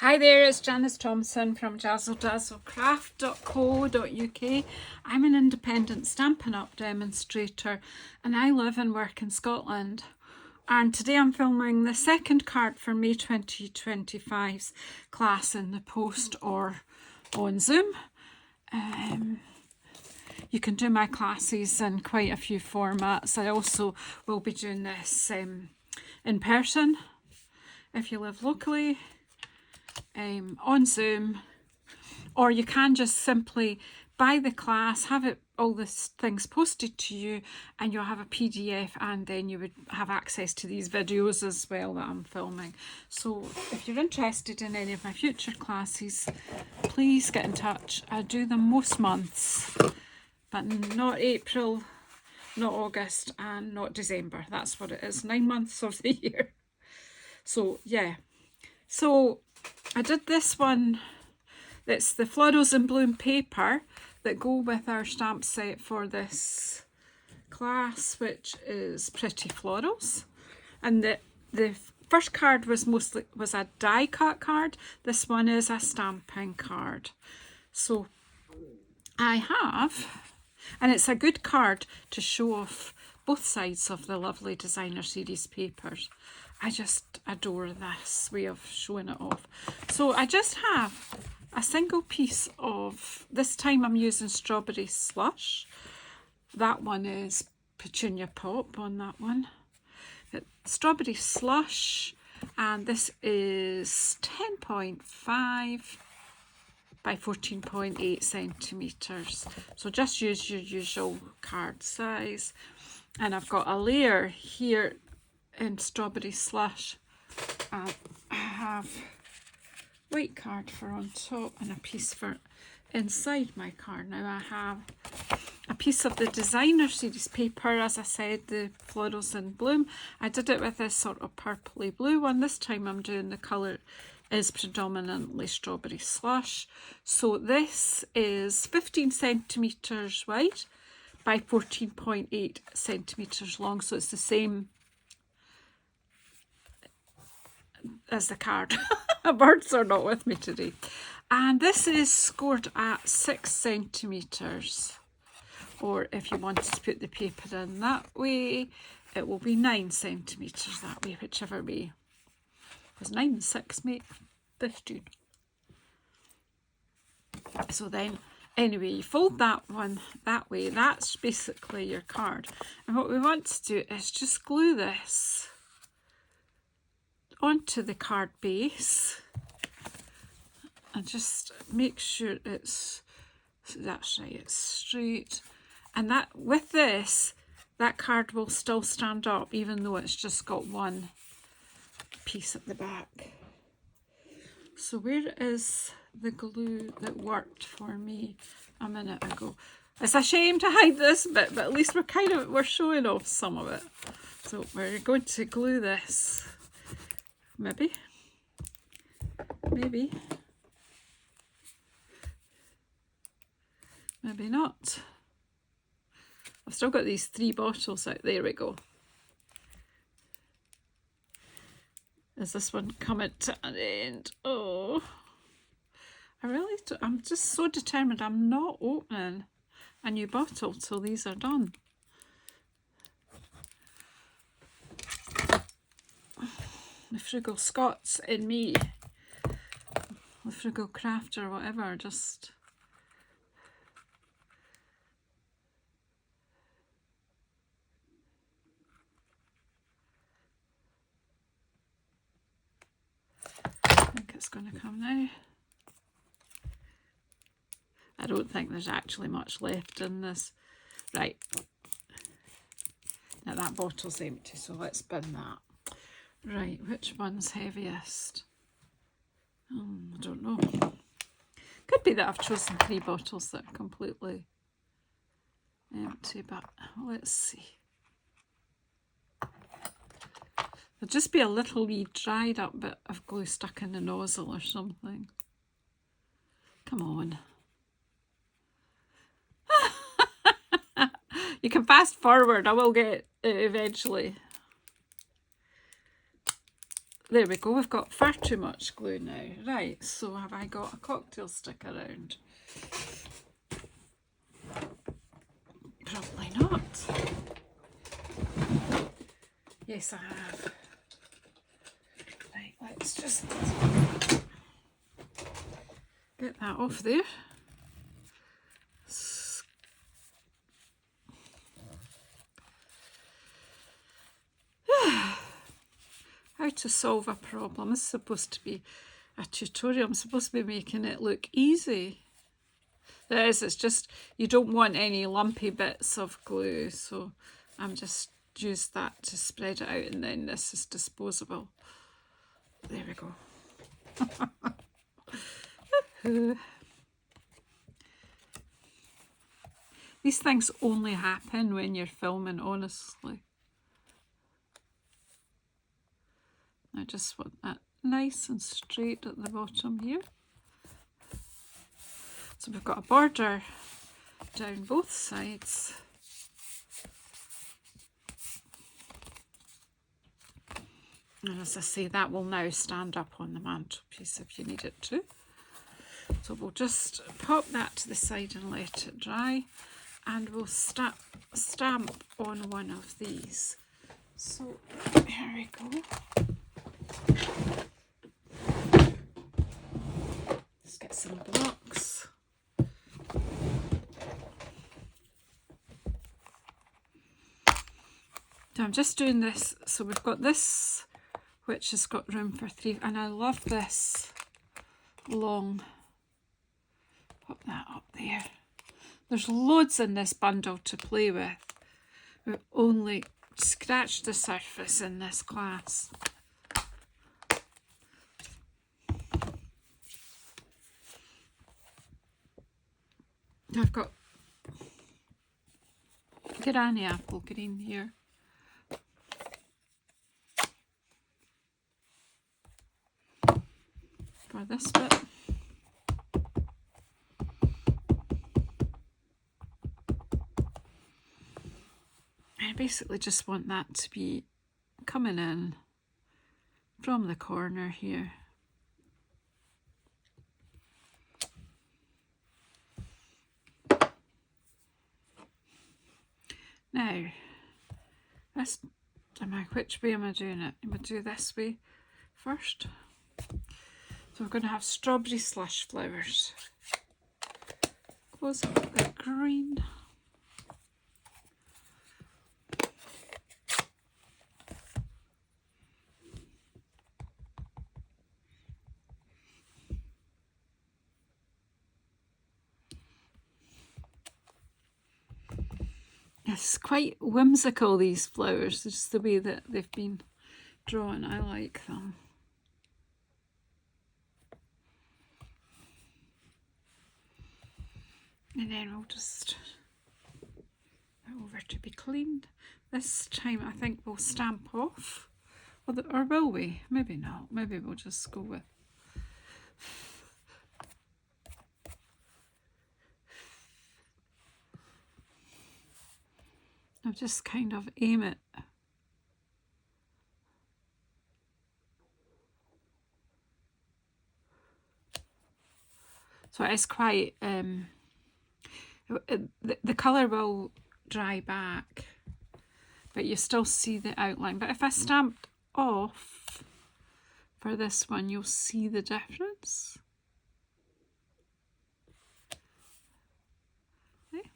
Hi there, it's Janice Thomson from JazzleDazzleCraft.co.uk. I'm an independent Stampin' Up demonstrator and I live and work in Scotland. And today I'm filming the second card for May 2025's class in the post or on Zoom. You can do my classes in quite a few formats. I also will be doing this in person if you live locally. On Zoom, or you can just simply buy the class, have all the things posted to you, and you'll have a PDF, and then you would have access to these videos as well that I'm filming. So if you're interested in any of my future classes, please get in touch. I do them most months, but not April, not August, and not December. That's what it is, 9 months of the year. So yeah, so I did this one. It's the Florals in Bloom paper that go with our stamp set for this class, which is Pretty Florals. And the first card was a die cut card. This one is a stamping card. So I have, and it's a good card to show off both sides of the lovely designer series papers. I just adore this way of showing it off. So I just have a single piece of, this time I'm using Strawberry Slush. That one is Petunia Pop on that one. Strawberry Slush, and this is 10.5 by 14.8 centimetres. So just use your usual card size. And I've got a layer here in Strawberry Slush. I have white card for on top and a piece for inside my card. Now I have a piece of the designer series paper, as I said, the Florals in Bloom. I did it with this sort of purpley blue one. This time I'm doing the colour is predominantly Strawberry Slush. So this is 15 centimetres wide by 14.8 centimetres long. So it's the same as the card. Birds are not with me today. And this is scored at 6 centimetres. Or if you wanted to put the paper in that way, it will be 9 centimetres that way, whichever way. Because 9 and 6 make 15. So then, anyway, you fold that one that way. That's basically your card. And what we want to do is just glue this onto the card base and just make sure that's right, it's straight. And that with this, that card will still stand up even though it's just got one piece at the back. So where is the glue that worked for me a minute ago? It's a shame to hide this bit, but at least we're showing off some of it. So we're going to glue this. Maybe not. I've still got these 3 bottles out. There we go. Is this one coming to an end? Oh, I'm just so determined. I'm not opening a new bottle till these are done. The frugal Scots in me, the frugal crafter, whatever, just I think it's going to come now. I don't think there's actually much left in this. Right, now that bottle's empty, so let's bin that. Right, which one's heaviest? I don't know. Could be that I've chosen 3 bottles that are completely empty, but let's see. There'll just be a little wee dried up bit of glue stuck in the nozzle or something. Come on. You can fast forward, I will get it eventually. there we go, we've got far too much glue now. Right, so have I got a cocktail stick around? Probably not. Yes, I have. Right, let's just get that off there. How to solve a problem. This is supposed to be a tutorial. I'm supposed to be making it look easy. It is, it's just you don't want any lumpy bits of glue, so I'm just used that to spread it out, and then this is disposable. There we go. These things only happen when you're filming, honestly. I just want that nice and straight at the bottom here. So we've got a border down both sides. And as I say, that will now stand up on the mantelpiece if you need it to. So we'll just pop that to the side and let it dry, and we'll stamp on one of these. So here we go. Let's get some blocks. So I'm just doing this, so we've got this which has got room for 3, and I love this long. Pop that up there. There's loads in this bundle to play with. We've only scratched the surface in this class. I've got granny apple green here. For this bit. I basically just want that to be coming in from the corner here. Now, this, which way am I doing it? I'm going to do this way first. So we're going to have strawberry slush flowers. Close up the green. It's quite whimsical, these flowers, just the way that they've been drawn. I like them. And then we'll just go over to be cleaned. This time I think we'll stamp off. Or will we? Maybe not. Maybe we'll just go with. I'll just kind of aim it. So it is quite, the colour will dry back, but you still see the outline. But if I stamped off for this one, you'll see the difference. Okay.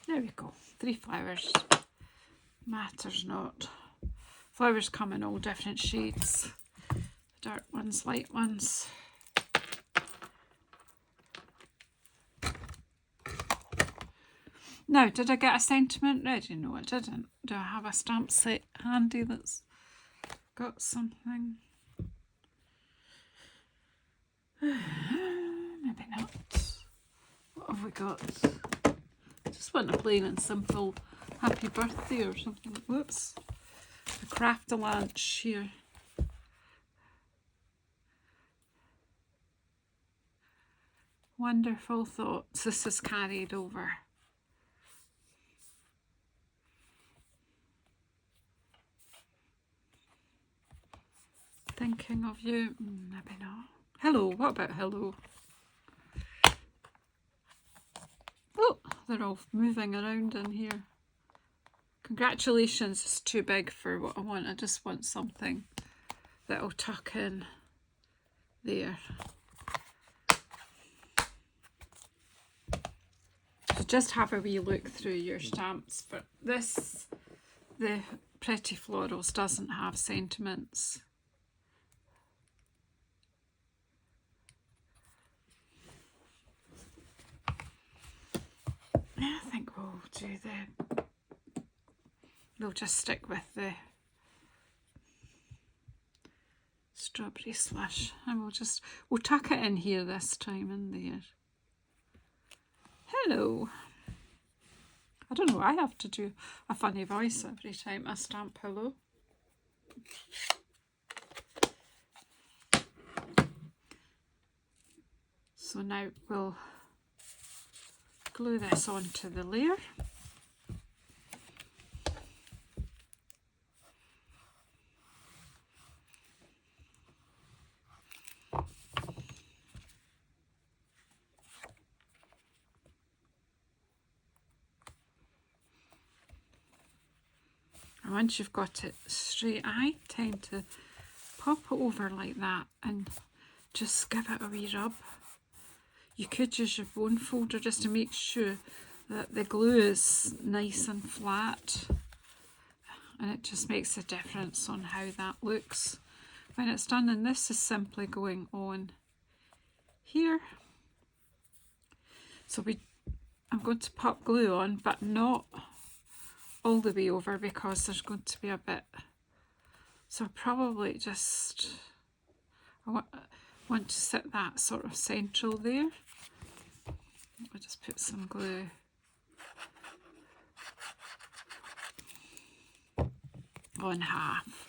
There we go, 3 flowers. Matters not. Flowers come in all different shades. Dark ones, light ones. Now, did I get a sentiment ready? No, I didn't. Do I have a stamp set handy that's got something? Maybe not. What have we got? Just want a plain and simple happy birthday or something. Whoops. A craft a lunch here. wonderful thoughts this is carried over. Thinking of you, maybe not. Hello, what about hello? Oh, they're all moving around in here. Congratulations, it's too big for what I want. I just want something that'll tuck in there. So just have a wee look through your stamps. But this, the Pretty Florals, doesn't have sentiments. I think we'll do we'll just stick with the strawberry slush, and we'll tuck it in here this time in there. Hello. I don't know, I have to do a funny voice every time I stamp hello. So now we'll glue this onto the layer. And once you've got it straight, I tend to pop it over like that and just give it a wee rub. You could use your bone folder just to make sure that the glue is nice and flat, and it just makes a difference on how that looks when it's done. And this is simply going on here. So I'm going to pop glue on, but not all the way over because there's going to be a bit. So probably just, I want to sit that sort of central there. I'll just put some glue on half.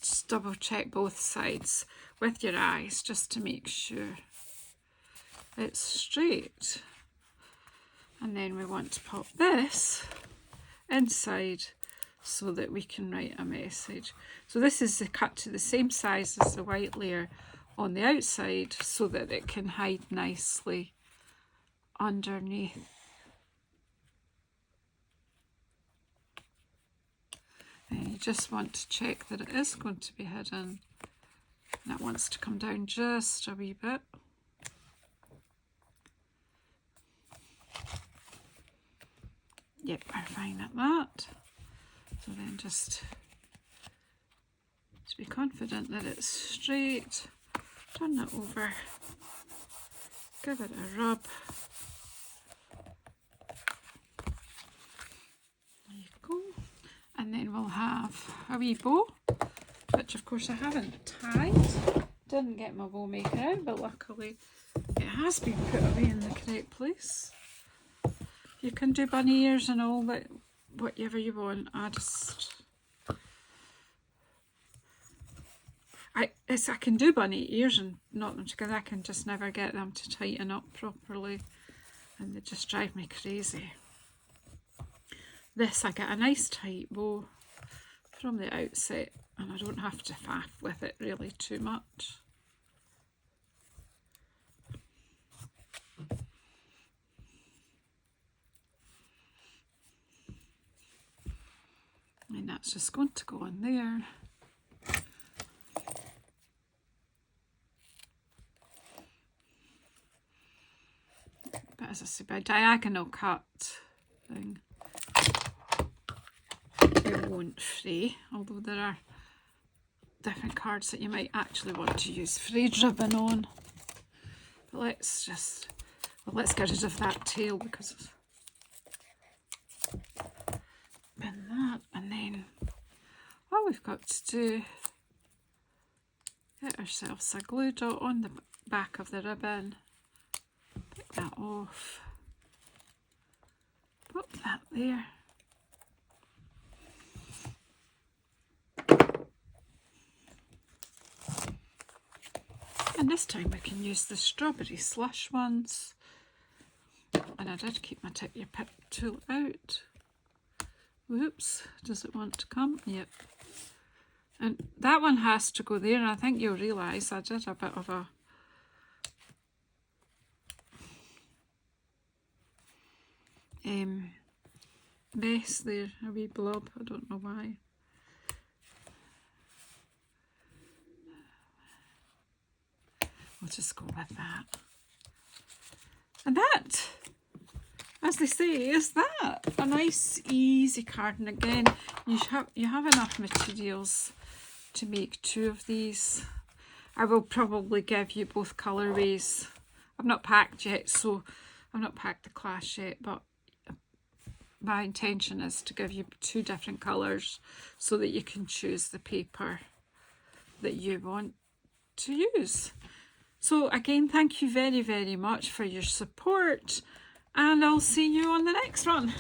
Just double check both sides with your eyes just to make sure it's straight. And then we want to pop this inside so that we can write a message. So this is cut to the same size as the white layer on the outside so that it can hide nicely underneath. And you just want to check that it is going to be hidden. And it wants to come down just a wee bit. Yep, we're fine at that. So then just to be confident that it's straight, turn it over, give it a rub. There you go. And then we'll have a wee bow, which of course I haven't tied. Didn't get my bow maker out, but luckily it has been put away in the correct place. You can do bunny ears and all that, whatever you want. I can do bunny ears and knot them together. I can just never get them to tighten up properly, and they just drive me crazy. This, I get a nice tight bow from the outset, and I don't have to faff with it really too much. And that's just going to go on there. But as I say, by diagonal cut thing, it won't fray, although there are different cards that you might actually want to use frayed ribbon on. But let's get rid of that tail because pin that, and then all we've got to do, get ourselves a glue dot on the back of the ribbon, pick that off, that there. And this time we can use the strawberry slush ones. And I did keep my tip your pip tool out. Whoops, does it want to come? Yep. And that one has to go there, and I think you'll realise I did a bit of a mess there, a wee blob, I don't know why. We'll just go with that. And that, as they say, is that. A nice, easy card. And again, you have enough materials to make 2 of these. I will probably give you both colourways. I've not packed yet, so I've not packed the class yet, but my intention is to give you 2 different colours so that you can choose the paper that you want to use. So again, thank you very, very much for your support, and I'll see you on the next one.